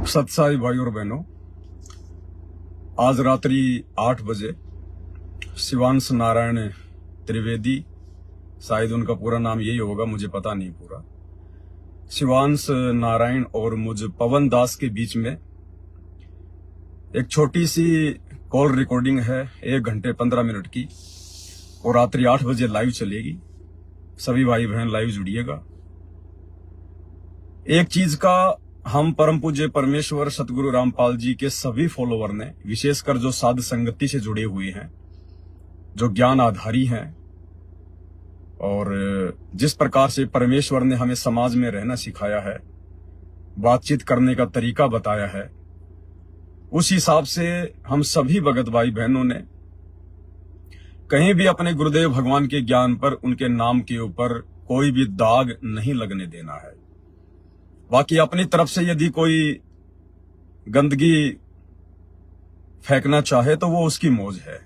सत्साई भाई और बहनों, आज रात्रि 8 बजे शिवांश नारायण त्रिवेदी, शायद उनका पूरा नाम यही होगा, मुझे पता नहीं पूरा, शिवांश नारायण और मुझ पवन दास के बीच में एक छोटी सी कॉल रिकॉर्डिंग है 1 घंटे 15 मिनट की, और रात्रि 8 बजे लाइव चलेगी। सभी भाई बहन लाइव जुड़िएगा। एक चीज का हम परम पूज्य परमेश्वर सतगुरु रामपाल जी के सभी फॉलोवर ने, विशेषकर जो साध संगति से जुड़े हुए हैं, जो ज्ञान आधारी हैं, और जिस प्रकार से परमेश्वर ने हमें समाज में रहना सिखाया है, बातचीत करने का तरीका बताया है, उस हिसाब से हम सभी भगत भाई बहनों ने कहीं भी अपने गुरुदेव भगवान के ज्ञान पर, उनके नाम के ऊपर कोई भी दाग नहीं लगने देना है। बाकी अपनी तरफ से यदि कोई गंदगी फेंकना चाहे तो वो उसकी मौज है।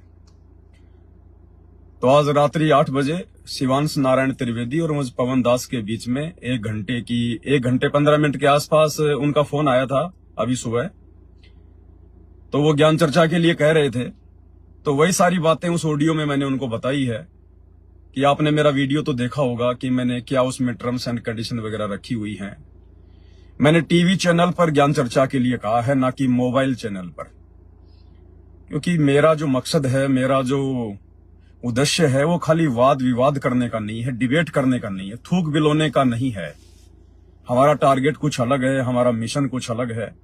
तो आज रात्रि 8 बजे शिवांश नारायण त्रिवेदी और मुझ पवन दास के बीच में 1 घंटे 15 मिनट के आसपास उनका फोन आया था अभी सुबह। तो वो ज्ञान चर्चा के लिए कह रहे थे, तो वही सारी बातें उस ऑडियो में मैंने उनको बताई है कि आपने मेरा वीडियो तो देखा होगा कि मैंने क्या उसमें टर्म्स एंड कंडीशन वगैरह रखी हुई हैं। मैंने टीवी चैनल पर ज्ञान चर्चा के लिए कहा है, ना कि मोबाइल चैनल पर, क्योंकि मेरा जो मकसद है, मेरा जो उद्देश्य है, वो खाली वाद विवाद करने का नहीं है, डिबेट करने का नहीं है, थूक बिलोने का नहीं है। हमारा टारगेट कुछ अलग है, हमारा मिशन कुछ अलग है।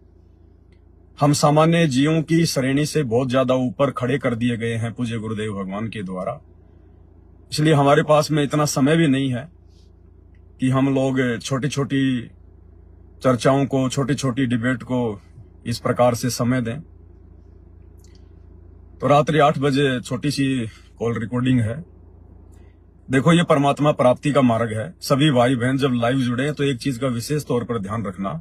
हम सामान्य जीवों की श्रेणी से बहुत ज्यादा ऊपर खड़े कर दिए गए हैं पूज्य गुरुदेव भगवान के द्वारा, इसलिए हमारे पास में इतना समय भी नहीं है कि हम लोग छोटी छोटी चर्चाओं को, छोटी छोटी डिबेट को इस प्रकार से समय दें। तो रात्रि 8 बजे छोटी सी कॉल रिकॉर्डिंग है। देखो, ये परमात्मा प्राप्ति का मार्ग है। सभी भाई बहन जब लाइव जुड़े तो एक चीज का विशेष तौर पर ध्यान रखना,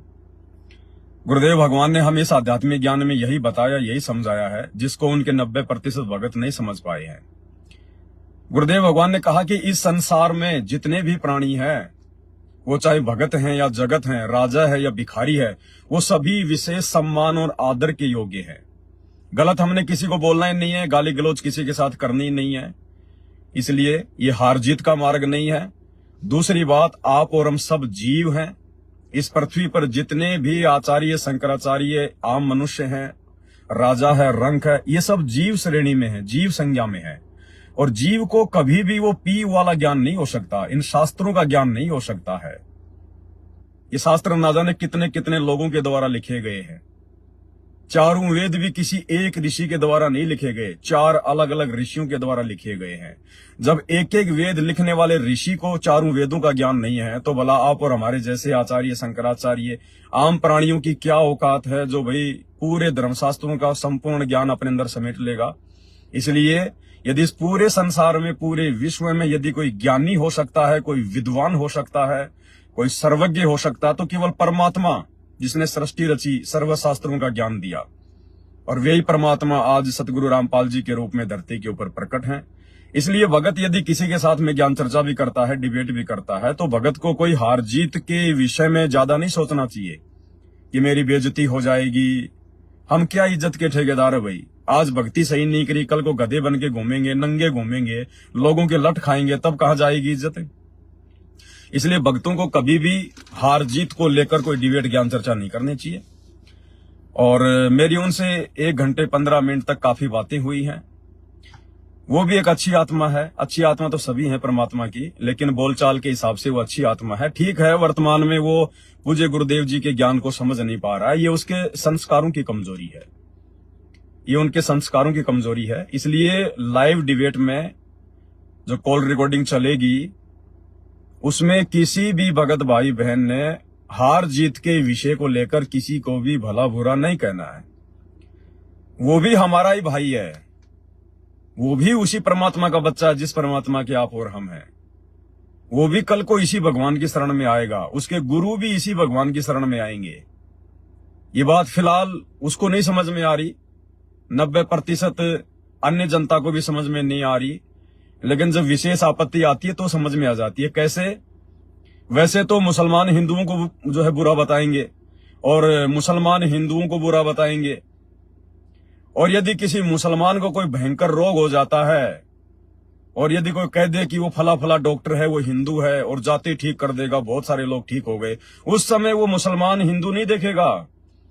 गुरुदेव भगवान ने हमें इस आध्यात्मिक ज्ञान में यही बताया, यही समझाया है, जिसको उनके 90% भगत नहीं समझ पाए हैं। गुरुदेव भगवान ने कहा कि इस संसार में जितने भी प्राणी हैं, वो चाहे भगत हैं या जगत हैं, राजा है या भिखारी है, वो सभी विशेष सम्मान और आदर के योग्य हैं। गलत हमने किसी को बोलना ही नहीं है, गाली गलौज किसी के साथ करनी ही नहीं है, इसलिए ये हार जीत का मार्ग नहीं है। दूसरी बात, आप और हम सब जीव हैं। इस पृथ्वी पर जितने भी आचार्य, शंकराचार्य, आम मनुष्य हैं, राजा है, रंक है, ये सब जीव श्रेणी में है, जीव संज्ञा में है। और जीव को कभी भी वो पी वाला ज्ञान नहीं हो सकता, इन शास्त्रों का ज्ञान नहीं हो सकता है। ये शास्त्र ना जाने कितने कितने लोगों के द्वारा लिखे गए हैं। चारों वेद भी किसी एक ऋषि के द्वारा नहीं लिखे गए, 4 अलग अलग ऋषियों के द्वारा लिखे गए हैं। जब एक एक वेद लिखने वाले ऋषि को चारों वेदों का ज्ञान नहीं है, तो भला आप और हमारे जैसे आचार्य, शंकराचार्य, आम प्राणियों की क्या औकात है जो भाई पूरे धर्मशास्त्रों का संपूर्ण ज्ञान अपने अंदर समेट लेगा। इसलिए यदि इस पूरे संसार में, पूरे विश्व में यदि कोई ज्ञानी हो सकता है, कोई विद्वान हो सकता है, कोई सर्वज्ञ हो सकता है, तो केवल परमात्मा, जिसने सृष्टि रची, सर्वशास्त्रों का ज्ञान दिया। और वही परमात्मा आज सतगुरु रामपाल जी के रूप में धरती के ऊपर प्रकट हैं। इसलिए भगत यदि किसी के साथ में ज्ञान चर्चा भी करता है, डिबेट भी करता है, तो भगत को कोई हार जीत के विषय में ज्यादा नहीं सोचना चाहिए कि मेरी बेइज्जती हो जाएगी। हम क्या इज्जत के ठेकेदार है भाई? आज भक्ति सही नहीं करी, कल को गधे बन के घूमेंगे, नंगे घूमेंगे, लोगों के लट खाएंगे, तब कहां जाएगी इज्जत? इसलिए भक्तों को कभी भी हार जीत को लेकर कोई डिबेट, ज्ञान चर्चा नहीं करनी चाहिए। और मेरी उनसे 1 घंटे 15 मिनट तक काफी बातें हुई हैं। वो भी एक अच्छी आत्मा है। अच्छी आत्मा तो सभी है परमात्मा की, लेकिन बोलचाल के हिसाब से वो अच्छी आत्मा है। ठीक है, वर्तमान में वो पूज्य गुरुदेव जी के ज्ञान को समझ नहीं पा रहा है। ये उसके संस्कारों की कमजोरी है, ये उनके संस्कारों की कमजोरी है। इसलिए लाइव डिबेट में जो कॉल रिकॉर्डिंग चलेगी, उसमें किसी भी भगत भाई बहन ने हार जीत के विषय को लेकर किसी को भी भला बुरा नहीं कहना है। वो भी हमारा ही भाई है, वो भी उसी परमात्मा का बच्चा है जिस परमात्मा के आप और हम हैं। वो भी कल को इसी भगवान की शरण में आएगा, उसके गुरु भी इसी भगवान की शरण में आएंगे। ये बात फिलहाल उसको नहीं समझ में आ रही, 90% अन्य जनता को भी समझ में नहीं आ रही, लेकिन जब विशेष आपत्ति आती है तो समझ में आ जाती है। कैसे? वैसे तो मुसलमान हिंदुओं को जो है बुरा बताएंगे, और मुसलमान हिंदुओं को बुरा बताएंगे। और यदि किसी मुसलमान को कोई भयंकर रोग हो जाता है और यदि कोई कह दे कि वो फला फला डॉक्टर है, वो हिंदू है और जाते ठीक कर देगा, बहुत सारे लोग ठीक हो गए, उस समय वो मुसलमान हिंदू नहीं देखेगा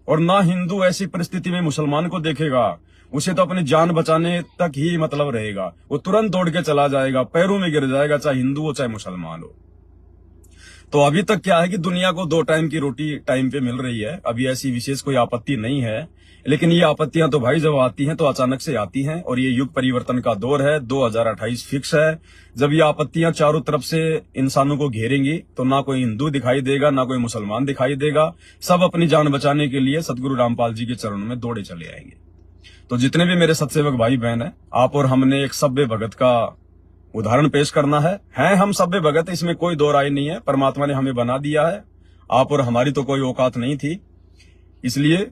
और ना हिंदू ऐसी परिस्थिति में मुसलमान को देखेगा। उसे तो अपनी जान बचाने तक ही मतलब रहेगा, वो तुरंत दौड़ के चला जाएगा, पैरों में गिर जाएगा, चाहे हिंदू हो चाहे मुसलमान हो। तो अभी तक क्या है कि दुनिया को 2 टाइम की रोटी टाइम पे मिल रही है, अभी ऐसी विशेष कोई आपत्ति नहीं है। लेकिन ये आपत्तियां तो भाई जब आती हैं तो अचानक से आती हैं और ये युग परिवर्तन का दौर है, 2028 फिक्स है। जब ये आपत्तियां चारों तरफ से इंसानों को घेरेंगी तो ना कोई हिंदू दिखाई देगा, ना कोई मुसलमान दिखाई देगा, सब अपनी जान बचाने के लिए सतगुरु रामपाल जी के चरणों में दौड़े चले आएंगे। तो जितने भी मेरे सत्सेवक भाई बहन है, आप और हमने एक सभ्य भगत का उदाहरण पेश करना है हम सभ्य भगत, इसमें कोई दो राय नहीं है। परमात्मा ने हमें बना दिया है, आप और हमारी तो कोई औकात नहीं थी। इसलिए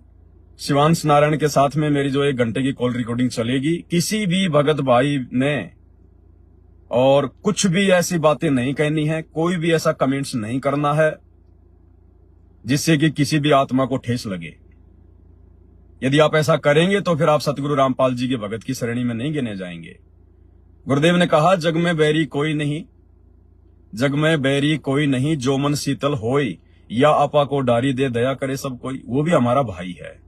शिवांश नारायण के साथ में मेरी जो 1 घंटे की कॉल रिकॉर्डिंग चलेगी, किसी भी भगत भाई ने और कुछ भी ऐसी बातें नहीं कहनी है, कोई भी ऐसा कमेंट्स नहीं करना है जिससे कि किसी भी आत्मा को ठेस लगे। यदि आप ऐसा करेंगे तो फिर आप सतगुरु रामपाल जी के भगत की श्रेणी में नहीं गिने जाएंगे। गुरुदेव ने कहा, जग में बैरी कोई नहीं, जग में बैरी कोई नहीं, जो मन शीतल होई, या आपा को डारी दे दया करे सब कोई। वो भी हमारा भाई है,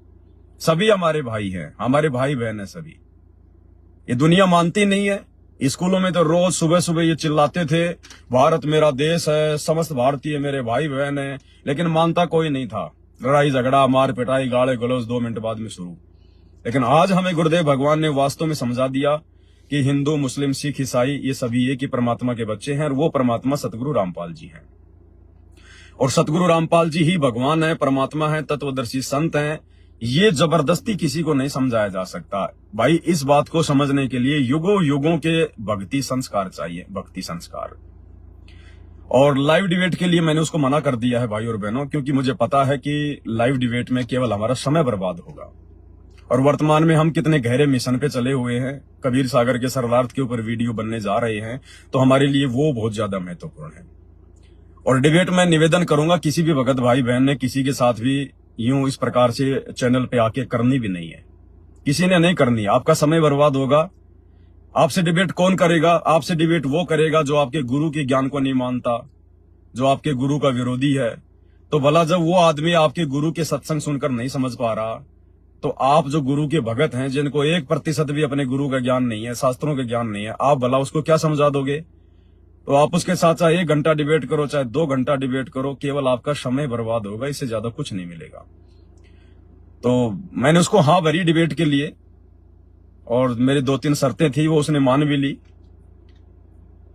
सभी हमारे भाई हैं, हमारे भाई बहन है सभी। ये दुनिया मानती नहीं है। स्कूलों में तो रोज सुबह सुबह ये चिल्लाते थे, भारत मेरा देश है, समस्त भारतीय मेरे भाई बहन है, लेकिन मानता कोई नहीं था। लड़ाई झगड़ा, मार पिटाई, गाले गलौज 2 मिनट बाद में शुरू। लेकिन आज हमें गुरुदेव भगवान ने वास्तव में समझा दिया कि हिंदू, मुस्लिम, सिख, ईसाई ये सभी एक ही परमात्मा के बच्चे हैं और वो परमात्मा सतगुरु रामपाल जी हैं। और सतगुरु रामपाल जी ही भगवान है, परमात्मा है, तत्वदर्शी संत हैं। ये जबरदस्ती किसी को नहीं समझाया जा सकता भाई। इस बात को समझने के लिए युगों युगों के भक्ति संस्कार चाहिए, भक्ति संस्कार। और लाइव डिबेट के लिए मैंने उसको मना कर दिया है भाई और बहनों, क्योंकि मुझे पता है कि लाइव डिबेट में केवल हमारा समय बर्बाद होगा। और वर्तमान में हम कितने गहरे मिशन पे चले हुए हैं, कबीर सागर के सरलार्थ के ऊपर वीडियो बनने जा रहे हैं, तो हमारे लिए वो बहुत ज्यादा महत्वपूर्ण है। और डिबेट में निवेदन करूंगा, किसी भी भगत भाई बहन ने किसी के साथ भी यूं इस प्रकार से चैनल पे आके करनी भी नहीं है, किसी ने नहीं करनी। आपका समय बर्बाद होगा। आपसे डिबेट कौन करेगा? आपसे डिबेट वो करेगा जो आपके गुरु के ज्ञान को नहीं मानता, जो आपके गुरु का विरोधी है। तो भला जब वो आदमी आपके गुरु के सत्संग सुनकर नहीं समझ पा रहा, तो आप जो गुरु के भगत हैं, जिनको 1% भी अपने गुरु का ज्ञान नहीं है, शास्त्रों का ज्ञान नहीं है, आप भला उसको क्या समझा दोगे? तो आप उसके साथ चाहे 1 घंटा डिबेट करो, चाहे 2 घंटा डिबेट करो, केवल आपका समय बर्बाद होगा, इससे ज्यादा कुछ नहीं मिलेगा। तो मैंने उसको हाँ भरी डिबेट के लिए, और मेरी 2-3 शर्तें थी, वो उसने मान भी ली।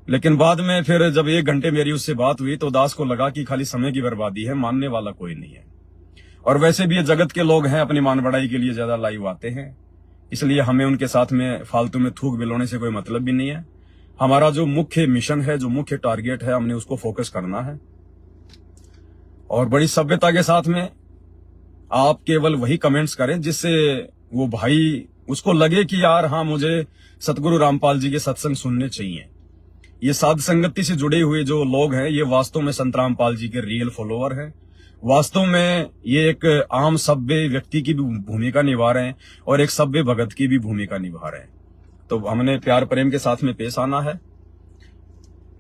लेकिन बाद में फिर जब 1 घंटे मेरी उससे बात हुई तो दास को लगा कि खाली समय की बर्बादी है, मानने वाला कोई नहीं है। और वैसे भी ये जगत के लोग हैं, अपनी मान बढ़ाई के लिए ज्यादा लाइव आते हैं, इसलिए हमें उनके साथ में फालतू में थूक बिलोने से कोई मतलब भी नहीं है। हमारा जो मुख्य मिशन है, जो मुख्य टारगेट है, हमने उसको फोकस करना है। और बड़ी सभ्यता के साथ में आप केवल वही कमेंट्स करें जिससे वो भाई उसको लगे कि यार हाँ, मुझे सतगुरु रामपाल जी के सत्संग सुनने चाहिए। ये साध संगति से जुड़े हुए जो लोग हैं, ये वास्तव में संत रामपाल जी के रियल फॉलोअर हैं। वास्तव में ये एक आम सभ्य व्यक्ति की भी भूमिका निभा रहे हैं और एक सभ्य भगत की भी भूमिका निभा रहे हैं। तो हमने प्यार प्रेम के साथ में पेश आना है,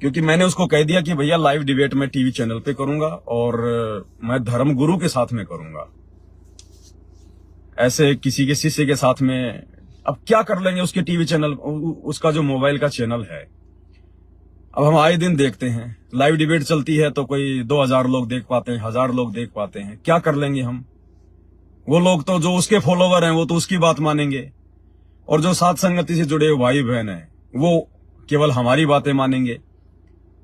क्योंकि मैंने उसको कह दिया कि भैया लाइव डिबेट मैं टीवी चैनल पे करूंगा और मैं धर्म गुरु के साथ में करूंगा, ऐसे किसी के शिष्य के साथ में। अब क्या कर लेंगे उसके टीवी चैनल, उसका जो मोबाइल का चैनल है। अब हम आए दिन देखते हैं लाइव डिबेट चलती है तो कोई 2000 लोग देख पाते हैं, 1000 लोग देख पाते हैं। क्या कर लेंगे हम? वो लोग तो जो उसके फॉलोवर हैं वो तो उसकी बात मानेंगे, और जो साथ संगति से जुड़े हुए भाई बहन हैं वो केवल हमारी बातें मानेंगे।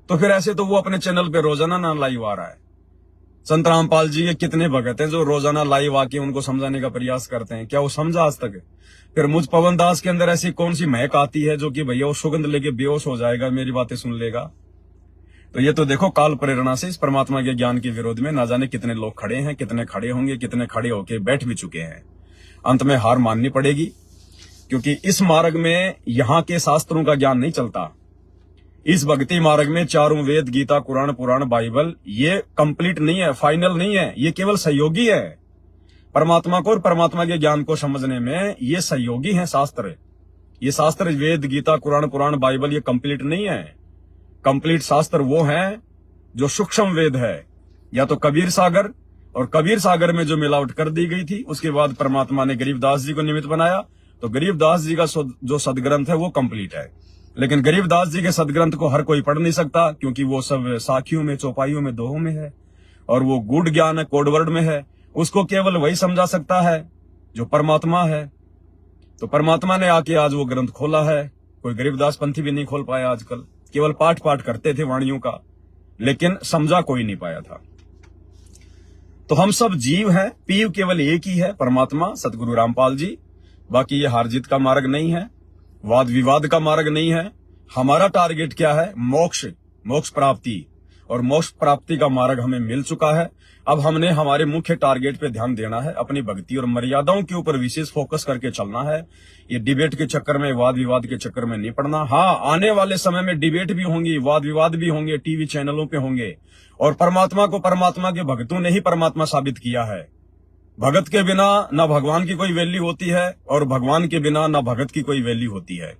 तो फिर ऐसे तो वो अपने चैनल पे रोजाना ना लाइव आ रहा है। संत रामपाल जी के कितने भगत हैं जो रोजाना लाइव आके उनको समझाने का प्रयास करते हैं, क्या वो समझा आज तक? फिर मुझ पवन दास के अंदर ऐसी कौन सी महक आती है जो कि भैया वो सुगंध लेके बेहोश हो जाएगा, मेरी बातें सुन लेगा? तो ये तो देखो, काल प्रेरणा से इस परमात्मा के ज्ञान के विरोध में ना जाने कितने लोग खड़े हैं, कितने खड़े होंगे, कितने खड़े होके बैठ भी चुके हैं। अंत में हार माननी पड़ेगी, क्योंकि इस मार्ग में यहाँ के शास्त्रों का ज्ञान नहीं चलता। इस भक्ति मार्ग में 4 वेद, गीता, कुरान, पुराण, बाइबल ये कंप्लीट नहीं है, फाइनल नहीं है, ये केवल सहयोगी है। परमात्मा को और परमात्मा के ज्ञान को समझने में ये सहयोगी हैं शास्त्र। ये शास्त्र वेद, गीता, कुरान, पुराण, बाइबल ये कंप्लीट नहीं है। कंप्लीट शास्त्र वो हैं जो सूक्ष्म वेद है, या तो कबीर सागर, और कबीर सागर में जो मिलावट कर दी गई थी उसके बाद परमात्मा ने गरीबदास जी को निमित्त बनाया, तो गरीबदास जी का जो सदग्रंथ है वो कंप्लीट है। लेकिन गरीबदास जी के सदग्रंथ को हर कोई पढ़ नहीं सकता, क्योंकि वो सब साखियों में, चौपाइयों में, दोहों में है, और वो गूढ़ ज्ञान है, कोडवर्ड में है। उसको केवल वही समझा सकता है जो परमात्मा है। तो परमात्मा ने आके आज वो ग्रंथ खोला है। कोई गरीबदास पंथी भी नहीं खोल पाया आजकल, केवल पाठ पाठ करते थे वाणियों का, लेकिन समझा कोई नहीं पाया था। तो हम सब जीव हैं, पीव केवल एक ही है, परमात्मा सतगुरु रामपाल जी। बाकी ये हार जीत का मार्ग नहीं है, वाद विवाद का मार्ग नहीं है। हमारा टारगेट क्या है? मोक्ष, मोक्ष प्राप्ति, और मोक्ष प्राप्ति का मार्ग हमें मिल चुका है। अब हमने हमारे मुख्य टारगेट पे ध्यान देना है, अपनी भक्ति और मर्यादाओं के ऊपर विशेष फोकस करके चलना है। ये डिबेट के चक्कर में, वाद विवाद के चक्कर में नहीं पड़ना। हाँ, आने वाले समय में डिबेट भी होंगी, वाद विवाद भी होंगे, टीवी चैनलों पे होंगे, और परमात्मा को परमात्मा के भक्तों ने ही परमात्मा साबित किया है। भगत के बिना ना भगवान की कोई वैल्यू होती है, और भगवान के बिना ना भगत की कोई वैल्यू होती है।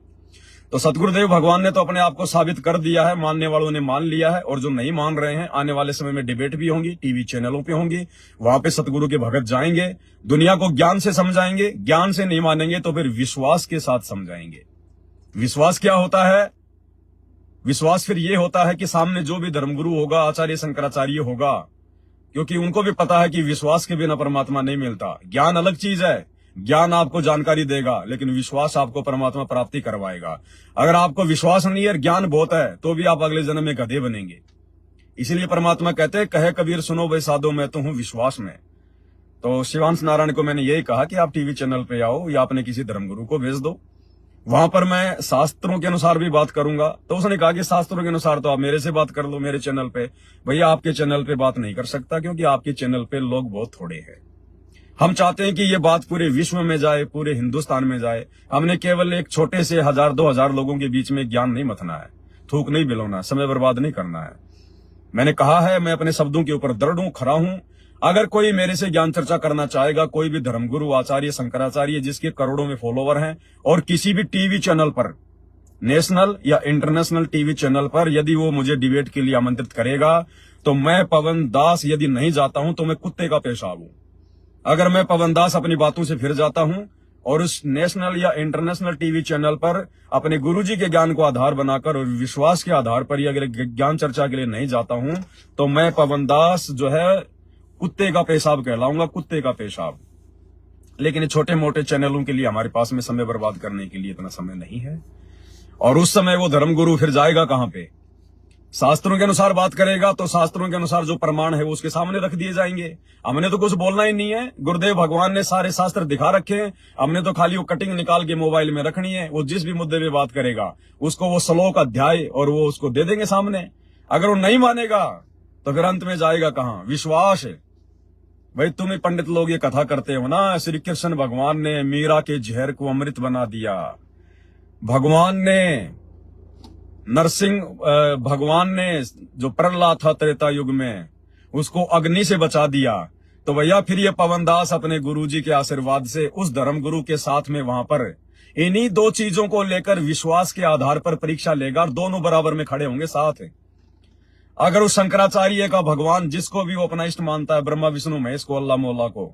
तो सतगुरुदेव भगवान ने तो अपने आप को साबित कर दिया है, मानने वालों ने मान लिया है, और जो नहीं मान रहे हैं, आने वाले समय में डिबेट भी होंगी, टीवी चैनलों पे होंगी, वहां पे सतगुरु के भगत जाएंगे, दुनिया को ज्ञान से समझाएंगे। ज्ञान से नहीं मानेंगे तो फिर विश्वास के साथ समझाएंगे। विश्वास क्या होता है? विश्वास फिर ये होता है कि सामने जो भी धर्मगुरु होगा, आचार्य शंकराचार्य होगा, क्योंकि उनको भी पता है कि विश्वास के बिना परमात्मा नहीं मिलता। ज्ञान अलग चीज है, ज्ञान आपको जानकारी देगा, लेकिन विश्वास आपको परमात्मा प्राप्ति करवाएगा। अगर आपको विश्वास नहीं है, ज्ञान बहुत है, तो भी आप अगले जन्म में गधे बनेंगे। इसीलिए परमात्मा कहते हैं, कहे कबीर सुनो भाई साधो, मैं तो हूं विश्वास में। तो शिवांश नारायण को मैंने यही कहा कि आप टीवी चैनल पे आओ या अपने किसी धर्मगुरु को भेज दो, वहां पर मैं शास्त्रों के अनुसार भी बात करूंगा। तो उसने कहा कि शास्त्रों के अनुसार तो आप मेरे से बात कर लो, मेरे चैनल पे। भैया आपके चैनल पे बात नहीं कर सकता, क्योंकि आपके चैनल पे लोग बहुत थोड़े हैं। हम चाहते हैं कि ये बात पूरे विश्व में जाए, पूरे हिंदुस्तान में जाए। हमने केवल एक छोटे से 1000-2000 लोगों के बीच में ज्ञान नहीं मथना है, थूक नहीं बिलोना, समय बर्बाद नहीं करना है। मैंने कहा है, मैं अपने शब्दों के ऊपर दृढ़ हूं, खड़ा हूं। अगर कोई मेरे से ज्ञान चर्चा करना चाहेगा, कोई भी धर्मगुरु, आचार्य, शंकराचार्य जिसके करोड़ों में फॉलोवर हैं, और किसी भी टीवी चैनल पर, नेशनल या इंटरनेशनल टीवी चैनल पर, यदि वो मुझे डिबेट के लिए आमंत्रित करेगा, तो मैं पवन दास यदि नहीं जाता हूं तो मैं कुत्ते का पेशाब हूं। अगर मैं पवन दास अपनी बातों से फिर जाता हूं और उस नेशनल या इंटरनेशनल टीवी चैनल पर अपने गुरुजी के ज्ञान को आधार बनाकर और विश्वास के आधार पर ही अगर ज्ञान चर्चा के लिए नहीं जाता हूं, तो मैं पवन दास जो है कुत्ते का पेशाब कहलाऊंगा, कुत्ते का पेशाब। लेकिन छोटे मोटे चैनलों के लिए हमारे पास में समय बर्बाद करने के लिए इतना समय नहीं है। और उस समय वो धर्मगुरु फिर जाएगा कहां पे? शास्त्रों के अनुसार बात करेगा, तो शास्त्रों के अनुसार जो प्रमाण है वो उसके सामने रख दिए जाएंगे। हमने तो कुछ बोलना ही नहीं है, गुरुदेव भगवान ने सारे शास्त्र दिखा रखे हैं। हमने तो खाली वो कटिंग निकाल के मोबाइल में रखनी है। वो जिस भी मुद्दे पे बात करेगा उसको वो श्लोक, अध्याय और वो उसको दे देंगे सामने। अगर वो नहीं मानेगा तो फिर अंत में जाएगा कहां? विश्वास। भाई तुम ही पंडित लोग ये कथा करते हो ना, श्री कृष्ण भगवान ने मीरा के जहर को अमृत बना दिया, भगवान ने नरसिंह भगवान ने जो प्रहलाद था त्रेता युग में उसको अग्नि से बचा दिया। तो भैया फिर ये पवन दास अपने गुरुजी के आशीर्वाद से उस धर्मगुरु के साथ में वहां पर इन्हीं दो चीजों को लेकर विश्वास के आधार पर परीक्षा लेगा, और दोनों बराबर में खड़े होंगे साथ। अगर उस शंकराचार्य का भगवान, जिसको भी वो अपना इष्ट मानता है, ब्रह्मा विष्णु महेश को, अल्लाह मौला को,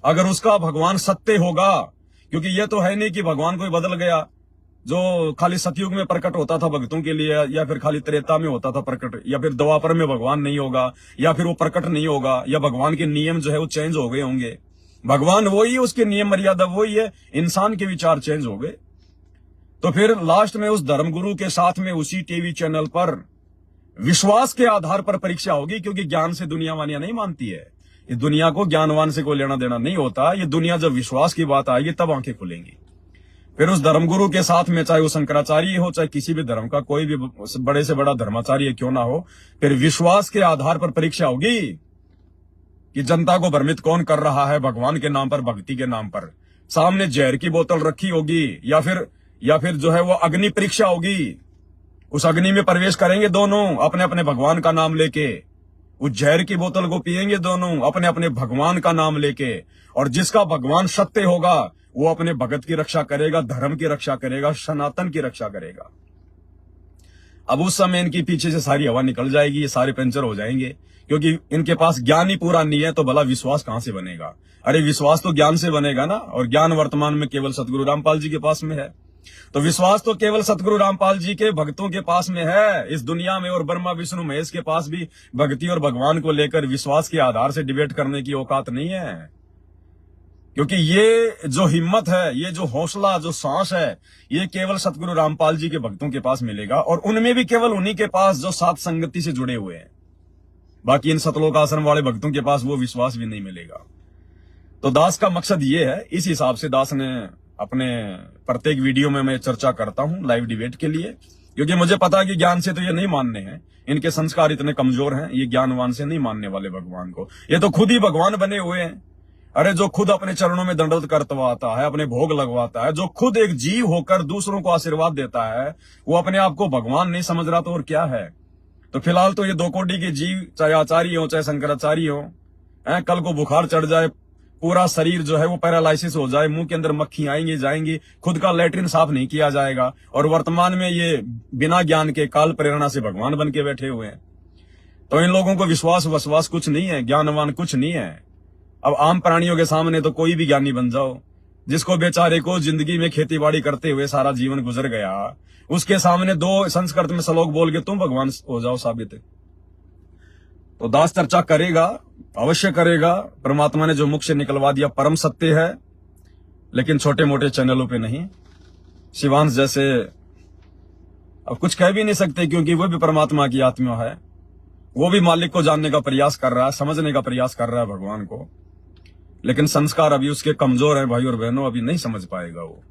अगर उसका भगवान सत्य होगा, क्योंकि ये तो है नहीं कि भगवान कोई बदल गया, जो खाली सतयुग में प्रकट होता था भक्तों के लिए, या फिर खाली त्रेता में होता था प्रकट, या फिर द्वापर में भगवान नहीं होगा, या फिर वो प्रकट नहीं होगा, या भगवान के नियम जो है वो चेंज हो गए होंगे। भगवान वही है, उसके नियम मर्यादा वही है, इंसान के विचार चेंज हो गए। तो फिर लास्ट में उस धर्मगुरु के साथ में उसी टीवी चैनल पर विश्वास के आधार पर परीक्षा होगी, क्योंकि ज्ञान से दुनिया वानिया नहीं मानती है। ये दुनिया को ज्ञानवान से कोई लेना देना नहीं होता। ये दुनिया जब विश्वास की बात आएगी तब आंखें खुलेंगी। फिर उस धर्मगुरु के साथ में, चाहे वो शंकराचार्य हो, चाहे किसी भी धर्म का कोई भी बड़े से बड़ा धर्माचार्य क्यों ना हो, फिर विश्वास के आधार पर परीक्षा होगी कि जनता को भ्रमित कौन कर रहा है भगवान के नाम पर, भक्ति के नाम पर। सामने जहर की बोतल रखी होगी, या फिर जो है वो अग्नि परीक्षा होगी। उस अग्नि में प्रवेश करेंगे दोनों अपने अपने भगवान का नाम लेके, उस जहर की बोतल को पिएंगे दोनों अपने अपने भगवान का नाम लेके, और जिसका भगवान सत्य होगा वो अपने भगत की रक्षा करेगा, धर्म की रक्षा करेगा, सनातन की रक्षा करेगा। अब उस समय इनकी पीछे से सारी हवा निकल जाएगी, ये सारे पंचर हो जाएंगे, क्योंकि इनके पास ज्ञान ही पूरा नहीं है, तो भला विश्वास कहां से बनेगा? अरे विश्वास तो ज्ञान से बनेगा ना, और ज्ञान वर्तमान में केवल सतगुरु रामपाल जी के पास में है। तो विश्वास तो केवल सतगुरु रामपाल जी के भक्तों के पास में है इस दुनिया में, और ब्रह्मा विष्णु महेश के पास भी भक्ति और भगवान को लेकर विश्वास के आधार से डिबेट करने की औकात नहीं है। क्योंकि ये जो हिम्मत है, ये जो हौसला, जो साहस है, ये केवल सतगुरु रामपाल जी के भक्तों के पास मिलेगा, और उनमें भी केवल उन्हीं के पास जो सात संगति से जुड़े हुए हैं। बाकी इन सतलोक आश्रम वाले भक्तों के पास वो विश्वास भी नहीं मिलेगा। तो दास का मकसद ये है, इस हिसाब से दास ने अपने प्रत्येक वीडियो में मैं चर्चा करता हूं लाइव डिबेट के लिए, क्योंकि मुझे पता है कि ज्ञान से तो ये नहीं मानने हैं, इनके संस्कार इतने कमजोर हैं, ये ज्ञानवान से नहीं मानने वाले भगवान को। ये तो खुद ही भगवान बने हुए हैं। अरे जो खुद अपने चरणों में दंडवत करवाता है, अपने भोग लगवाता है, जो खुद एक जीव होकर दूसरों को आशीर्वाद देता है, वो अपने आप को भगवान नहीं समझ रहा तो और क्या है? तो फिलहाल तो ये दो कोटि के जीव, चाहे आचार्य हो चाहे शंकराचार्य हो, कल को बुखार चढ़ जाए, पूरा शरीर जो है वो पैरालाइसिस हो जाए, मुंह के अंदर मक्खी आएंगी जाएंगी, खुद का लैट्रिन साफ नहीं किया जाएगा, और वर्तमान में ये बिना ज्ञान के काल प्रेरणा से भगवान बन के बैठे हुए हैं। तो इन लोगों को विश्वास कुछ नहीं है, ज्ञानवान कुछ नहीं है। अब आम प्राणियों के सामने तो कोई भी ज्ञानी बन जाओ, जिसको बेचारे को जिंदगी में खेतीबाड़ी करते हुए सारा जीवन गुजर गया, उसके सामने दो संस्कृत में श्लोक बोल के तुम भगवान हो जाओ साबित। तो दास चर्चा करेगा, अवश्य करेगा। परमात्मा ने जो मुख से निकलवा दिया परम सत्य है, लेकिन छोटे मोटे चैनलों पे नहीं। शिवांश जैसे अब कुछ कह भी नहीं सकते, क्योंकि वो भी परमात्मा की आत्मा है, वो भी मालिक को जानने का प्रयास कर रहा है, समझने का प्रयास कर रहा है भगवान को, लेकिन संस्कार अभी उसके कमजोर है भाई और बहनों, अभी नहीं समझ पाएगा वो।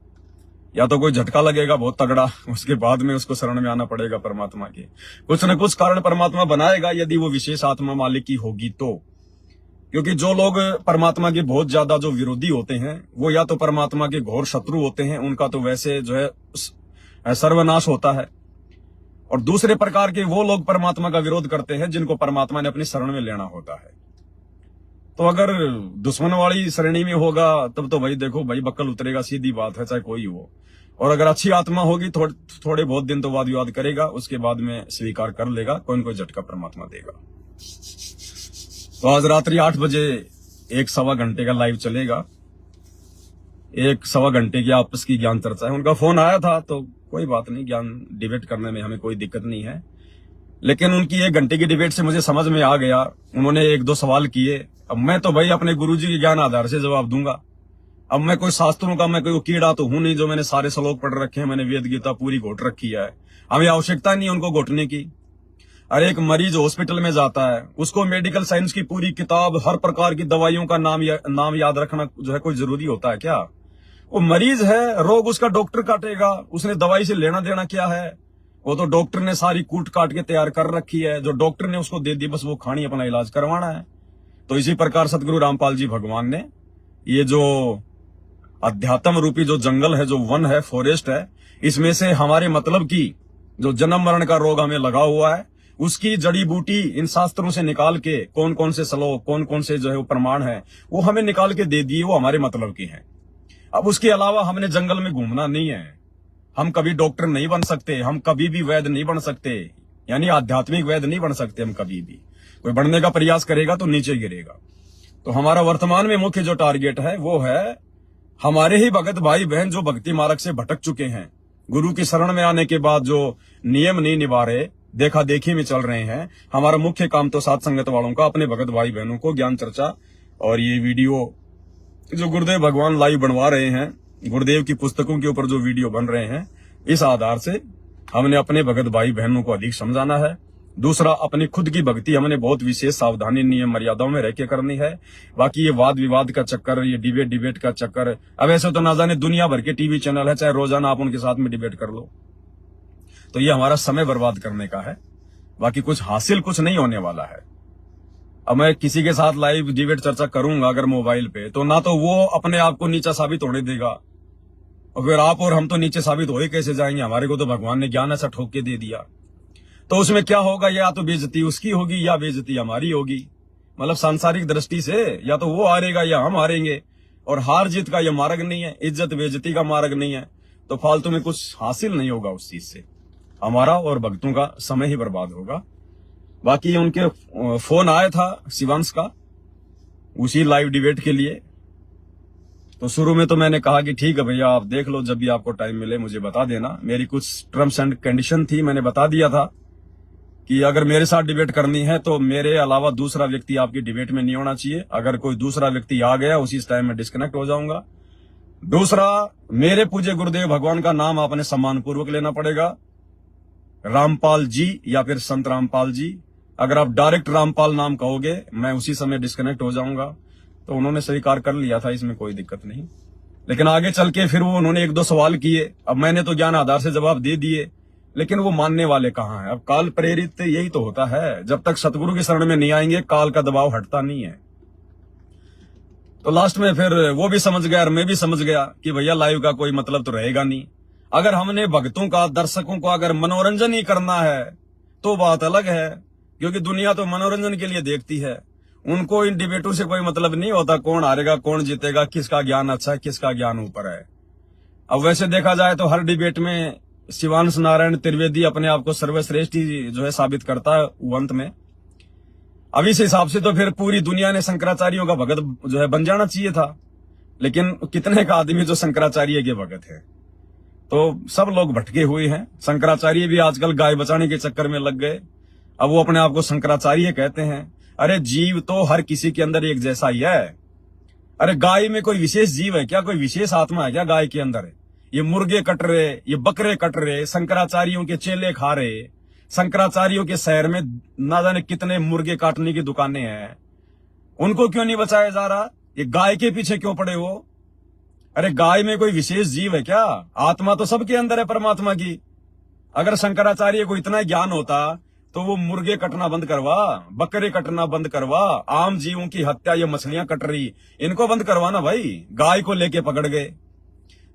या तो कोई झटका लगेगा बहुत तगड़ा, उसके बाद में उसको शरण में आना पड़ेगा परमात्मा के। कुछ न कुछ कारण परमात्मा बनाएगा, यदि वो विशेष आत्मा मालिक की होगी तो। क्योंकि जो लोग परमात्मा के बहुत ज्यादा जो विरोधी होते हैं, वो या तो परमात्मा के घोर शत्रु होते हैं, उनका तो वैसे जो है सर्वनाश होता है। और दूसरे प्रकार के वो लोग परमात्मा का विरोध करते हैं, जिनको परमात्मा ने अपनी शरण में लेना होता है। तो अगर दुश्मन वाली श्रेणी में होगा तब तो भाई देखो भाई बक्कल उतरेगा, सीधी बात है, चाहे कोई हो। और अगर अच्छी आत्मा होगी, थोड़े बहुत दिन तो वाद विवाद करेगा, उसके बाद में स्वीकार कर लेगा, कोई न कोई झटका परमात्मा देगा। तो आज रात्रि 8 बजे 1-1.25 घंटे का लाइव चलेगा। 1-1.25 घंटे की आपस की ज्ञान चर्चा है। उनका फोन आया था, तो कोई बात नहीं, ज्ञान डिबेट करने में हमें कोई दिक्कत नहीं है। लेकिन उनकी 1 घंटे की डिबेट से मुझे समझ में आ गया, उन्होंने 1-2 सवाल किए। अब मैं तो भाई अपने गुरुजी के ज्ञान आधार से जवाब दूंगा। अब मैं कोई शास्त्रों का मैं कोई कीड़ा तो हूं नहीं, जो मैंने सारे श्लोक पढ़ रखे हैं, मैंने वेद गीता पूरी घोट रखी है। हमें आवश्यकता नहीं है उनको घोटने की। अरे एक मरीज हॉस्पिटल में जाता है, उसको मेडिकल साइंस की पूरी किताब, हर प्रकार की दवाइयों का नाम याद रखना जो है कोई जरूरी होता है क्या? वो मरीज है, रोग उसका डॉक्टर काटेगा, उसने दवाई से लेना देना क्या है? वो तो डॉक्टर ने सारी कूट काट के तैयार कर रखी है, जो डॉक्टर ने उसको दे दी, बस वो खानी, अपना इलाज करवाना है। तो इसी प्रकार सतगुरु रामपाल जी भगवान ने ये जो अध्यात्म रूपी जो जंगल है, जो वन है, फॉरेस्ट है, इसमें से हमारे मतलब की जो जन्म मरण का रोग हमें लगा हुआ है, उसकी जड़ी बूटी इन शास्त्रों से निकाल के, कौन कौन से श्लोक, कौन कौन से जो है वो प्रमाण है, वो हमें निकाल के दे दिए, वो हमारे मतलब की है। अब उसके अलावा हमने जंगल में घूमना नहीं है। हम कभी डॉक्टर नहीं बन सकते, हम कभी भी वैद्य नहीं बन सकते, यानी आध्यात्मिक वैद्य नहीं बन सकते हम कभी भी। कोई बनने का प्रयास करेगा तो नीचे गिरेगा। तो हमारा वर्तमान में मुख्य जो टारगेट है वो है हमारे ही भगत भाई बहन जो भक्ति मार्ग से भटक चुके हैं, गुरु की शरण में आने के बाद जो नियम नहीं निभा रहे, देखा देखी में चल रहे हैं। हमारा मुख्य काम तो साथ संगत वालों का, अपने भगत भाई बहनों को ज्ञान चर्चा और ये वीडियो जो गुरुदेव भगवान लाइव बनवा रहे हैं, गुरुदेव की पुस्तकों के ऊपर जो वीडियो बन रहे हैं, इस आधार से हमने अपने भगत भाई बहनों को अधिक समझाना है। दूसरा, अपनी खुद की भक्ति हमने बहुत विशेष सावधानी नियम मर्यादाओं में रह के करनी है। बाकी ये वाद विवाद का चक्कर, ये डिबेट का चक्कर, अब ऐसे तो ना जाने दुनिया भर के टीवी चैनल है, चाहे रोजाना आप उनके साथ में डिबेट कर लो, तो ये हमारा समय बर्बाद करने का है। बाकी कुछ हासिल कुछ नहीं होने वाला है। अब मैं किसी के साथ लाइव डिबेट चर्चा करूंगा अगर मोबाइल पे, तो ना तो वो अपने आप को नीचा साबित होने देगा, और फिर आप और हम तो नीचे साबित हो ही कैसे जाएंगे? हमारे को तो भगवान ने ज्ञान ऐसा ठोक के दे दिया। तो उसमें क्या होगा, या तो बेइज्जती उसकी होगी या बेइज्जती हमारी होगी। मतलब सांसारिक दृष्टि से या तो वो हारेगा या हम हारेंगे, और हार जीत का ये मार्ग नहीं है, इज्जत बेइज्जती का मार्ग नहीं है। तो फालतू में कुछ हासिल नहीं होगा उस चीज से, हमारा और भक्तों का समय ही बर्बाद होगा। बाकी उनके फोन आया था शिवांश का उसी लाइव डिबेट के लिए। तो शुरू में तो मैंने कहा कि ठीक है भैया, आप देख लो, जब भी आपको टाइम मिले मुझे बता देना। मेरी कुछ टर्म्स एंड कंडीशन थी, मैंने बता दिया था कि अगर मेरे साथ डिबेट करनी है तो मेरे अलावा दूसरा व्यक्ति आपकी डिबेट में नहीं होना चाहिए। अगर कोई दूसरा व्यक्ति आ गया उसी टाइम में डिस्कनेक्ट हो जाऊंगा। दूसरा, मेरे पूज्य गुरुदेव भगवान का नाम आपने सम्मानपूर्वक लेना पड़ेगा, रामपाल जी या फिर संत रामपाल जी। अगर आप डायरेक्ट रामपाल नाम कहोगे मैं उसी समय डिस्कनेक्ट हो जाऊंगा। तो उन्होंने स्वीकार कर लिया था, इसमें कोई दिक्कत नहीं। लेकिन आगे चल के फिर वो उन्होंने एक दो सवाल किए। अब मैंने तो ज्ञान आधार से जवाब दे दिए, लेकिन वो मानने वाले कहाँ हैं। अब काल प्रेरित यही तो होता है, जब तक सतगुरु की शरण में नहीं आएंगे काल का दबाव हटता नहीं है। तो लास्ट में फिर वो भी समझ गया और मैं भी समझ गया कि भैया लाइव का कोई मतलब तो रहेगा नहीं। अगर हमने भक्तों का, दर्शकों को अगर मनोरंजन ही करना है तो बात अलग है, क्योंकि दुनिया तो मनोरंजन के लिए देखती है। उनको इन डिबेटों से कोई मतलब नहीं होता कौन हारेगा कौन जीतेगा, किसका ज्ञान अच्छा है किसका ज्ञान ऊपर है। अब वैसे देखा जाए तो हर डिबेट में शिवांश नारायण त्रिवेदी अपने आप को सर्वश्रेष्ठ ही जो है साबित करता है अंत में। अब इस हिसाब से तो फिर पूरी दुनिया ने शंकराचार्यों का भगत जो है बन जाना चाहिए था। लेकिन कितने का आदमी जो शंकराचार्य के भगत है। तो सब लोग भटके हुए हैं। शंकराचार्य भी आजकल गाय बचाने के चक्कर में लग गए। अब वो अपने आप को शंकराचार्य कहते हैं। अरे जीव तो हर किसी के अंदर एक जैसा ही है। अरे गाय में कोई विशेष जीव है क्या, कोई विशेष आत्मा है क्या गाय के अंदर? ये मुर्गे कट रहे, ये बकरे कट रहे, शंकराचार्यों के चेले खा रहे। शंकराचार्यों के शहर में ना जाने कितने मुर्गे काटने की दुकानें हैं, उनको क्यों नहीं बचाया जा रहा? ये गाय के पीछे क्यों पड़े हो? अरे गाय में कोई विशेष जीव है क्या? आत्मा तो सबके अंदर है परमात्मा की। अगर शंकराचार्य को इतना ज्ञान होता तो वो मुर्गे कटना बंद करवा, बकरे कटना बंद करवा, आम जीवों की हत्या, ये मछलियां कट रही, इनको बंद करवाना भाई। गाय को लेके पकड़ गए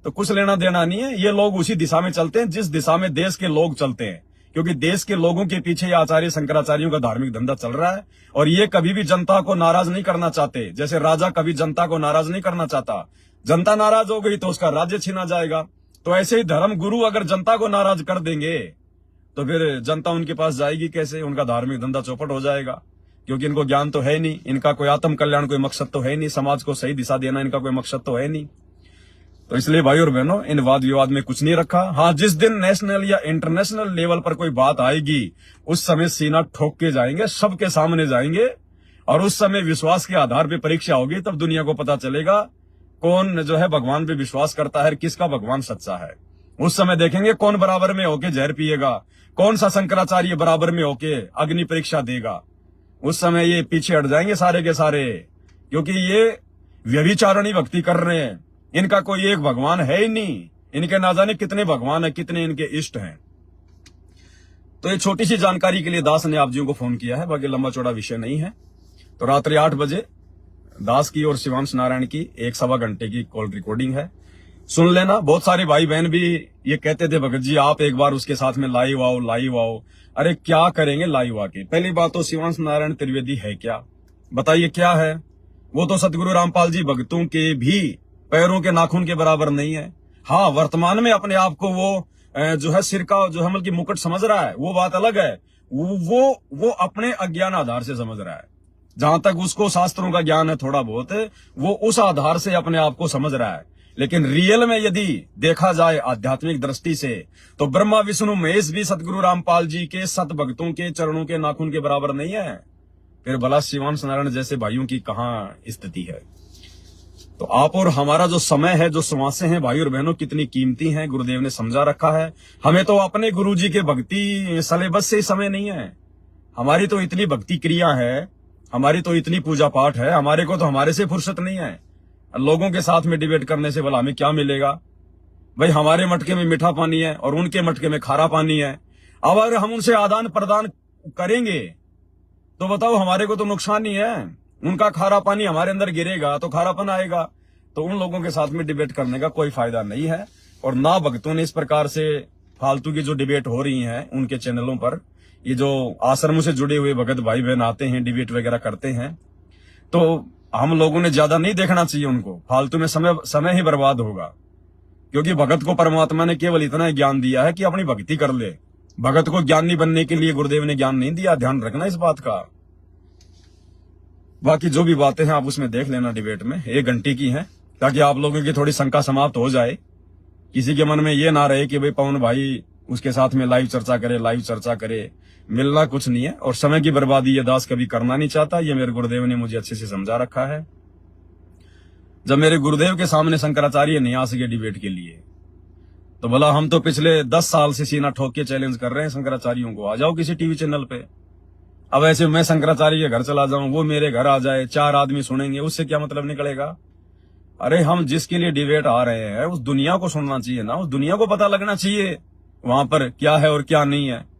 तो कुछ लेना देना नहीं है। ये लोग उसी दिशा में चलते हैं जिस दिशा में देश के लोग चलते हैं, क्योंकि देश के लोगों के पीछे आचार्य शंकराचार्यों का धार्मिक धंधा चल रहा है। और ये कभी भी जनता को नाराज नहीं करना चाहते। जैसे राजा कभी जनता को नाराज नहीं करना चाहता, जनता नाराज हो गई तो उसका राज्य छीना जाएगा। तो ऐसे ही धर्म गुरु अगर जनता को नाराज कर देंगे तो फिर जनता उनके पास जाएगी कैसे? उनका धार्मिक धंधा चौपट हो जाएगा, क्योंकि इनको ज्ञान तो है नहीं, इनका कोई आत्म कल्याण कोई मकसद तो है नहीं, समाज को सही दिशा देना इनका कोई मकसद तो है नहीं। तो इसलिए भाई और बहनों, इन वाद विवाद में कुछ नहीं रखा। हाँ, जिस दिन नेशनल या इंटरनेशनल लेवल पर कोई बात आएगी उस समय सीना ठोक के जाएंगे, सबके सामने जाएंगे, और उस समय विश्वास के आधार पर परीक्षा होगी। तब दुनिया को पता चलेगा कौन जो है भगवान पे विश्वास करता है, किसका भगवान सच्चा है। उस समय देखेंगे कौन बराबर में होके जहर पिएगा, कौन सा शंकराचार्य बराबर में होके अग्नि परीक्षा देगा। उस समय ये पीछे हट जाएंगे सारे के सारे, क्योंकि ये व्यभिचारणी भक्ति कर रहे हैं। इनका कोई एक भगवान है ही नहीं, इनके ना जाने कितने भगवान है, कितने इनके इष्ट हैं। तो ये छोटी सी जानकारी के लिए दास ने आप जियों को फोन किया है, बाकी लंबा चौड़ा विषय नहीं है। तो रात्रि 8 बजे दास की और शिवांश नारायण की 1-1.25 घंटे की कॉल रिकॉर्डिंग है, सुन लेना। बहुत सारे भाई बहन भी ये कहते थे भगत जी आप एक बार उसके साथ में लाइव आओ लाइव आओ। अरे क्या करेंगे लाइव आके? पहली बात तो शिवांश नारायण त्रिवेदी है क्या, बताइए क्या है? वो तो सतगुरु रामपाल जी भक्तों के भी पैरों के नाखून के बराबर नहीं है। हाँ, वर्तमान में अपने आप को वो जो है सिर का जो हमल की मुकुट समझ रहा है, वो बात अलग है। वो अपने अज्ञान आधार से समझ रहा है। जहां तक उसको शास्त्रों का ज्ञान है थोड़ा बहुत, वो उस आधार से अपने आप को समझ रहा है। लेकिन रियल में यदि देखा जाए आध्यात्मिक दृष्टि से, तो ब्रह्मा विष्णु महेश भी सतगुरु रामपाल जी के सत भक्तों के चरणों के नाखून के बराबर नहीं है। फिर भला शिवांश नारायण जैसे भाइयों की कहाँ स्थिति है? तो आप और हमारा जो समय है, जो श्वासें हैं भाई और बहनों, कितनी कीमती हैं, गुरुदेव ने समझा रखा है। हमें तो अपने गुरु जी के भक्ति सिलेबस से ही समय नहीं है। हमारी तो इतनी भक्ति क्रिया है, हमारी तो इतनी पूजा पाठ है, हमारे को तो हमारे से फुर्सत नहीं है। लोगों के साथ में डिबेट करने से भला हमें क्या मिलेगा? भाई हमारे मटके में मीठा पानी है और उनके मटके में खारा पानी है। अब अगर हम उनसे आदान प्रदान करेंगे तो बताओ हमारे को तो नुकसान ही है। उनका खारा पानी हमारे अंदर गिरेगा तो खारापन आएगा। तो उन लोगों के साथ में डिबेट करने का कोई फायदा नहीं है। और ना भक्तों ने इस प्रकार से फालतू की जो डिबेट हो रही है उनके चैनलों पर, ये जो आश्रमों से जुड़े हुए भगत भाई बहन आते हैं, डिबेट वगैरह करते हैं, तो हम लोगों ने ज्यादा नहीं देखना चाहिए उनको, फालतू में समय ही बर्बाद होगा। क्योंकि भगत को परमात्मा ने केवल इतना ज्ञान दिया है कि अपनी भक्ति कर ले। भगत को ज्ञानी बनने के लिए गुरुदेव ने ज्ञान नहीं दिया, ध्यान रखना इस बात का। बाकी जो भी बातें हैं आप उसमें देख लेना, डिबेट में 1 घंटे की हैं, ताकि आप लोगों की थोड़ी शंका समाप्त हो जाए। किसी के मन में ये ना रहे कि भाई पवन भाई उसके साथ में लाइव चर्चा करे। मिलना कुछ नहीं है, और समय की बर्बादी ये दास कभी करना नहीं चाहता। ये मेरे गुरुदेव ने मुझे अच्छे से समझा रखा है। जब मेरे गुरुदेव के सामने शंकराचार्य नहीं आ सके डिबेट के लिए, तो बोला हम तो पिछले 10 साल से सीना ठोक के चैलेंज कर रहे हैं शंकराचार्यों को, आ जाओ किसी टीवी चैनल पे। अब ऐसे मैं शंकराचार्य के घर चला जाऊं, वो मेरे घर आ जाए, 4 आदमी सुनेंगे, उससे क्या मतलब निकलेगा? अरे हम जिसके लिए डिबेट आ रहे हैं उस दुनिया को सुनना चाहिए ना, उस दुनिया को पता लगना चाहिए वहां पर क्या है और क्या नहीं है।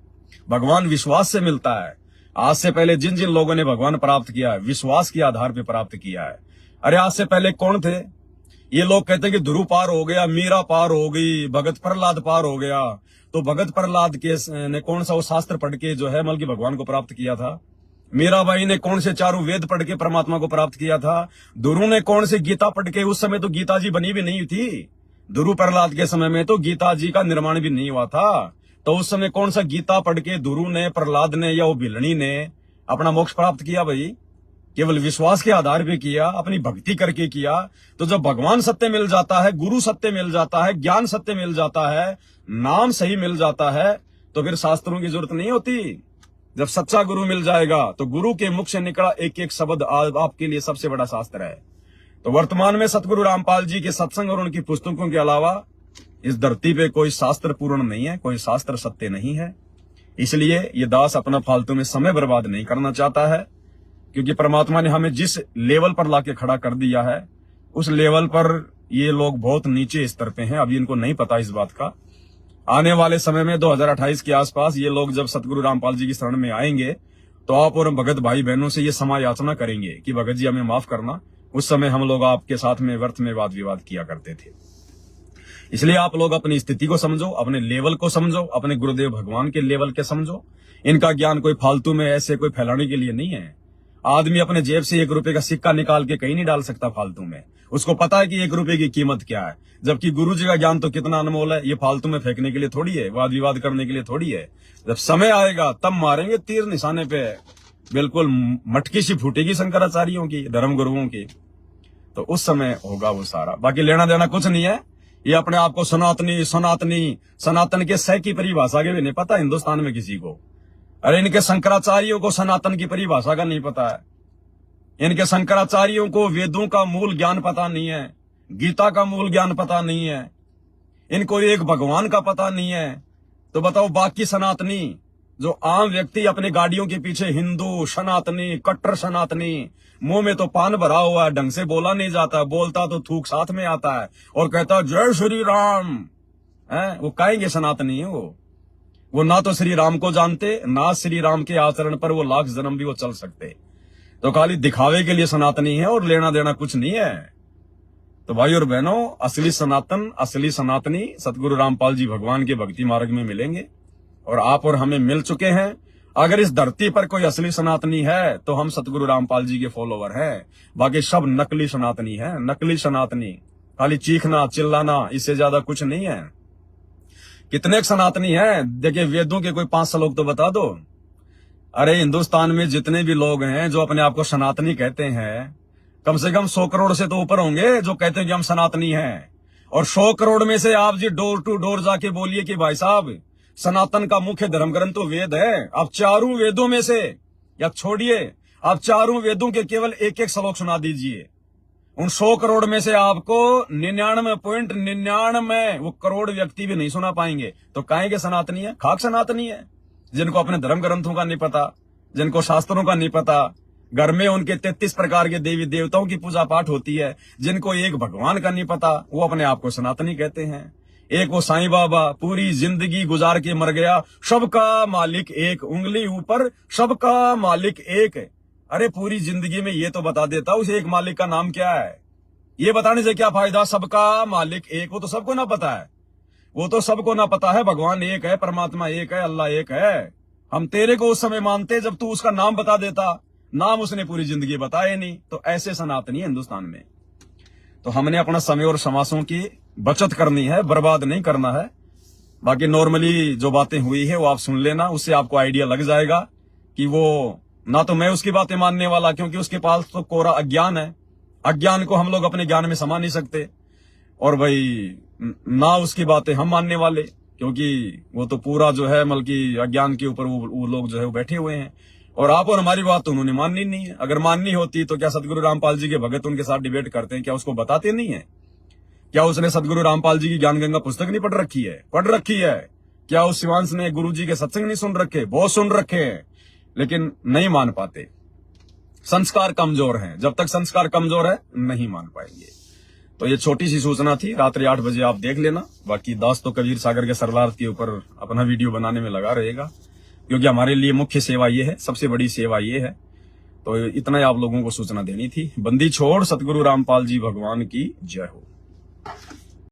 भगवान विश्वास से मिलता है। आज से पहले जिन जिन लोगों ने भगवान प्राप्त किया है, विश्वास के आधार पर प्राप्त किया है। अरे आज से पहले कौन थे? ये लोग कहते हैं कि ध्रुव पार हो गया, मीरा पार हो गई, भगत प्रहलाद पार हो गया। तो भगत प्रहलाद के ने कौन सा वो शास्त्र पढ़ के जो है मतलब कि भगवान को प्राप्त किया था? मीराबाई ने कौन से 4 वेद पढ़ के परमात्मा को प्राप्त किया था? ध्रुव ने कौन से गीता पढ़ के? उस समय तो गीता जी बनी भी नहीं थी। ध्रुव प्रहलाद के समय में तो गीता जी का निर्माण भी नहीं हुआ था। तो उस समय कौन सा गीता पढ़ के ध्रुव ने, प्रहलाद ने या वो भिलनी ने अपना मोक्ष प्राप्त किया? भाई केवल विश्वास के आधार पे किया, अपनी भक्ति करके किया। तो जब भगवान सत्य मिल जाता है, गुरु सत्य मिल जाता है, ज्ञान सत्य मिल जाता है, नाम सही मिल जाता है, तो फिर शास्त्रों की जरूरत नहीं होती। जब सच्चा गुरु मिल जाएगा तो गुरु के मुख से निकला एक एक शब्द आपके लिए सबसे बड़ा शास्त्र है। तो वर्तमान में सतगुरु रामपाल जी के सत्संग और उनकी पुस्तकों के अलावा इस धरती पे कोई शास्त्र पूर्ण नहीं है, कोई शास्त्र सत्य नहीं है। इसलिए ये दास अपना फालतू में समय बर्बाद नहीं करना चाहता है, क्योंकि परमात्मा ने हमें जिस लेवल पर लाके खड़ा कर दिया है उस लेवल पर ये लोग बहुत नीचे स्तर पे हैं। अभी इनको नहीं पता इस बात का। आने वाले समय में 2028 के आसपास ये लोग जब सतगुरु रामपाल जी की शरण में आएंगे तो आप और भगत भाई बहनों से ये क्षमा याचना करेंगे कि भगत जी हमें माफ करना, उस समय हम लोग आपके साथ में व्यर्थ में वाद विवाद किया करते थे। इसलिए आप लोग अपनी स्थिति को समझो, अपने लेवल को समझो, अपने गुरुदेव भगवान के लेवल के समझो। इनका ज्ञान कोई फालतू में ऐसे कोई फैलाने के लिए नहीं है। आदमी अपने जेब से 1 रुपए का सिक्का निकाल के कहीं नहीं डाल सकता फालतू में। उसको पता है कि 1 रुपए की कीमत क्या है, जबकि गुरु जी का ज्ञान तो कितना अनमोल है। ये फालतू में फेंकने के लिए थोड़ी है, वाद विवाद करने के लिए थोड़ी है। जब समय आएगा तब मारेंगे तीर निशाने पे, बिल्कुल मटकी सी फूटेगी शंकराचार्यों की, धर्म गुरुओं की। तो उस समय होगा वो सारा। बाकी लेना देना कुछ नहीं है। ये अपने आप को सनातन के सह की परिभाषा के भी नहीं पता हिंदुस्तान में किसी को। अरे इनके शंकराचार्यों को सनातन की परिभाषा का नहीं पता है। इनके शंकराचार्यों को वेदों का मूल ज्ञान पता नहीं है, गीता का मूल ज्ञान पता नहीं है, इनको एक भगवान का पता नहीं है। तो बताओ बाकी सनातनी जो आम व्यक्ति अपने गाड़ियों के पीछे हिंदू सनातनी, कट्टर सनातनी, मुंह में तो पान भरा हुआ है, ढंग से बोला नहीं जाता, बोलता तो थूक साथ में आता है और कहता जय श्री राम है। वो कहेंगे सनातनी है वो ना तो श्री राम को जानते, ना श्री राम के आचरण पर वो लाख जन्म भी वो चल सकते। तो खाली दिखावे के लिए सनातनी है और लेना देना कुछ नहीं है। तो भाई और बहनों, असली सनातन, असली सनातनी सतगुरु रामपाल जी भगवान के भक्ति मार्ग में मिलेंगे और आप और हमें मिल चुके हैं। अगर इस धरती पर कोई असली सनातनी है तो हम सतगुरु रामपाल जी के फॉलोवर हैं। बाकी सब नकली सनातनी है, नकली सनातनी, खाली चीखना चिल्लाना, इससे ज्यादा कुछ नहीं है। कितने सनातनी हैं? देखिए वेदों के कोई 5 श्लोक तो बता दो। अरे हिंदुस्तान में जितने भी लोग हैं जो अपने आप को सनातनी कहते हैं, कम से कम 100 करोड़ से तो ऊपर होंगे जो कहते हैं कि हम सनातनी हैं। और 100 करोड़ में से आप जी डोर टू डोर जाके बोलिए कि भाई साहब सनातन का मुख्य धर्म ग्रंथ तो वेद है। आप चारों वेदों में से, या छोड़िए, आप चारों वेदों के केवल 1-1 श्लोक सुना दीजिए। उन 100 करोड़ में से आपको 99.99 वो करोड़ व्यक्ति भी नहीं सुना पाएंगे। तो काहे के सनातनी है? खाक सनातनी है, जिनको अपने धर्म ग्रंथों का नहीं पता, जिनको शास्त्रों का नहीं पता। घर में उनके 33 प्रकार के देवी देवताओं की पूजा पाठ होती है, जिनको एक भगवान का नहीं पता, वो अपने आप को सनातनी कहते हैं। एक वो साईं बाबा पूरी जिंदगी गुजार के मर गया, सबका मालिक एक, उंगली ऊपर सबका मालिक एक। अरे पूरी जिंदगी में ये तो बता देता उस एक मालिक का नाम क्या है। ये बताने से क्या फायदा? सबका मालिक एक, वो तो सबको ना पता है, वो तो सबको ना पता है। भगवान एक है, परमात्मा एक है, अल्लाह एक है। हम तेरे को उस समय मानते जब तू उसका नाम बता देता, नाम उसने पूरी जिंदगी बताए नहीं। तो ऐसे सनातनी है हिंदुस्तान में। तो हमने अपना समय और समासों की बचत करनी है, बर्बाद नहीं करना है। बाकी नॉर्मली जो बातें हुई है वो आप सुन लेना, उससे आपको आइडिया लग जाएगा कि वो ना तो मैं उसकी बातें मानने वाला, क्योंकि उसके पास तो कोरा अज्ञान है। अज्ञान को हम लोग अपने ज्ञान में समा नहीं सकते। और भाई ना उसकी बातें हम मानने वाले, क्योंकि वो तो पूरा जो है बल्कि अज्ञान के ऊपर वो लोग जो है वो बैठे हुए हैं। और आप और हमारी बात तो उन्होंने माननी नहीं है। अगर माननी होती तो क्या सदगुरु रामपाल जी के भगत उनके साथ डिबेट करते हैं? क्या उसको बताते नहीं है? क्या उसने सदगुरु रामपाल जी की ज्ञान गंगा पुस्तक नहीं पढ़ रखी है? पढ़ रखी है। क्या उस शिवांश ने गुरु जी के सत्संग नहीं सुन रखे? बहुत सुन रखे हैं, लेकिन नहीं मान पाते। संस्कार कमजोर हैं। जब तक संस्कार कमजोर है नहीं मान पाएंगे। तो ये छोटी सी सूचना थी। रात्रि 8 बजे आप देख लेना। बाकी दास तो कबीर सागर के सरलार्थ के ऊपर अपना वीडियो बनाने में लगा रहेगा, क्योंकि हमारे लिए मुख्य सेवा ये है, सबसे बड़ी सेवा ये है। तो इतना ही आप लोगों को सूचना देनी थी। बंदी छोड़, सतगुरु रामपाल जी भगवान की जय हो।